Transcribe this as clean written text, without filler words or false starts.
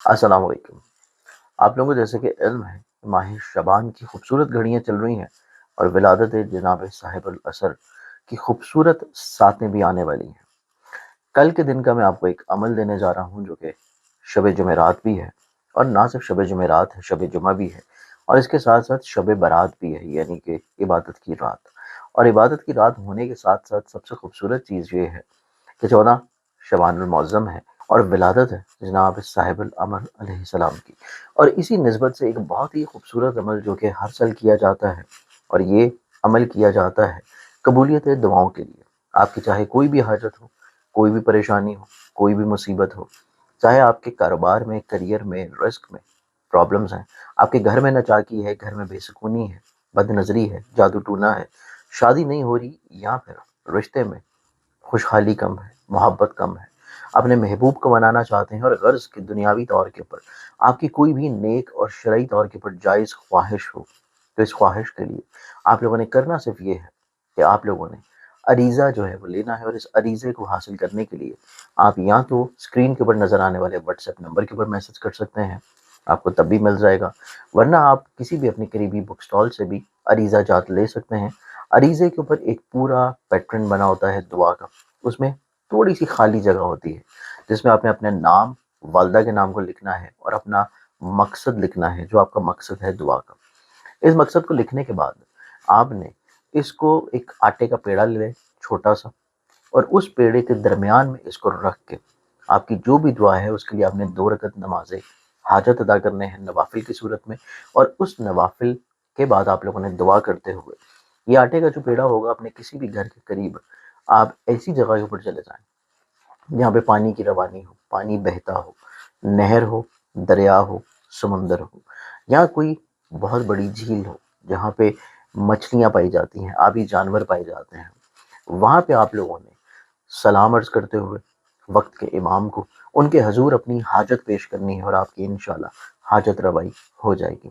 अस्सलाम वालेकुम। आप लोगों को जैसे कि इल्म है, माह शबान की खूबसूरत घड़ियाँ चल रही हैं और विलादत जनाब साहिबुल असर की खूबसूरत सातें भी आने वाली हैं। कल के दिन का मैं आपको एक अमल देने जा रहा हूँ जो कि शब जुमेरात भी है, और ना सिर्फ शब जुमेरात है, शब जुमा भी है, और इसके साथ साथ शब बारात भी है, यानी कि इबादत की रात। और इबादत की रात होने के साथ साथ सबसे खूबसूरत चीज़ ये है कि 14 शबानुल मुअज़्ज़म है और विलादत है जनाब साहिबुल अमर अलैहिस्सलाम की। और इसी निस्बत से एक बहुत ही खूबसूरत अमल जो कि हर साल किया जाता है, और ये अमल किया जाता है कबूलियत दुआओं के लिए। आपकी चाहे कोई भी हाजत हो, कोई भी परेशानी हो, कोई भी मुसीबत हो, चाहे आपके कारोबार में, करियर में, रिस्क में प्रॉब्लम्स हैं, आपके घर में नाचाकी है, घर में बेसुकूनी है, बदनज़री है, जादू टूना है, शादी नहीं हो रही, या फिर रिश्ते में खुशहाली कम है, मोहब्बत कम है, अपने महबूब को मनाना चाहते हैं, और गर्ज़ के दुनियावी तौर के ऊपर आपकी कोई भी नेक और शरई तौर के ऊपर जायज़ ख्वाहिश हो, तो इस ख्वाहिश के लिए आप लोगों ने करना सिर्फ ये है कि आप लोगों ने अरीज़ा जो है वो लेना है। और इस अरीज़े को हासिल करने के लिए आप या तो स्क्रीन के ऊपर नज़र आने वाले व्हाट्सएप नंबर के ऊपर मैसेज कर सकते हैं, आपको तब भी मिल जाएगा, वरना आप किसी भी अपने करीबी बुक स्टॉल से भी अरीज़ा जात ले सकते हैं। अरीज़े के ऊपर एक पूरा पैटर्न बना होता है दुआ का, उसमें थोड़ी सी खाली जगह होती है जिसमें आपने अपने नाम, वालदा के नाम को लिखना है और अपना मकसद लिखना है, जो आपका मकसद है दुआ का। इस मकसद को लिखने के बाद आपने इसको एक आटे का पेड़ा ले लें, छोटा सा, और उस पेड़े के दरमियान में इसको रख के आपकी जो भी दुआ है उसके लिए आपने 2 रकत नमाज़ें हाजत अदा करने हैं नवाफिल की सूरत में। और उस नवाफिल के बाद आप लोगों ने दुआ करते हुए ये आटे का जो पेड़ा होगा अपने किसी भी घर के करीब आप ऐसी जगह के ऊपर चले जाएं जहाँ पे पानी की रवानी हो, पानी बहता हो, नहर हो, दरिया हो, समंदर हो, या कोई बहुत बड़ी झील हो जहाँ पे मछलियाँ पाई जाती हैं, आबी जानवर पाए जाते हैं। वहाँ पे आप लोगों ने सलाम अर्ज़ करते हुए वक्त के इमाम को उनके हजूर अपनी हाजत पेश करनी है, और आपकी इंशाल्लाह हाजत रवाई हो जाएगी।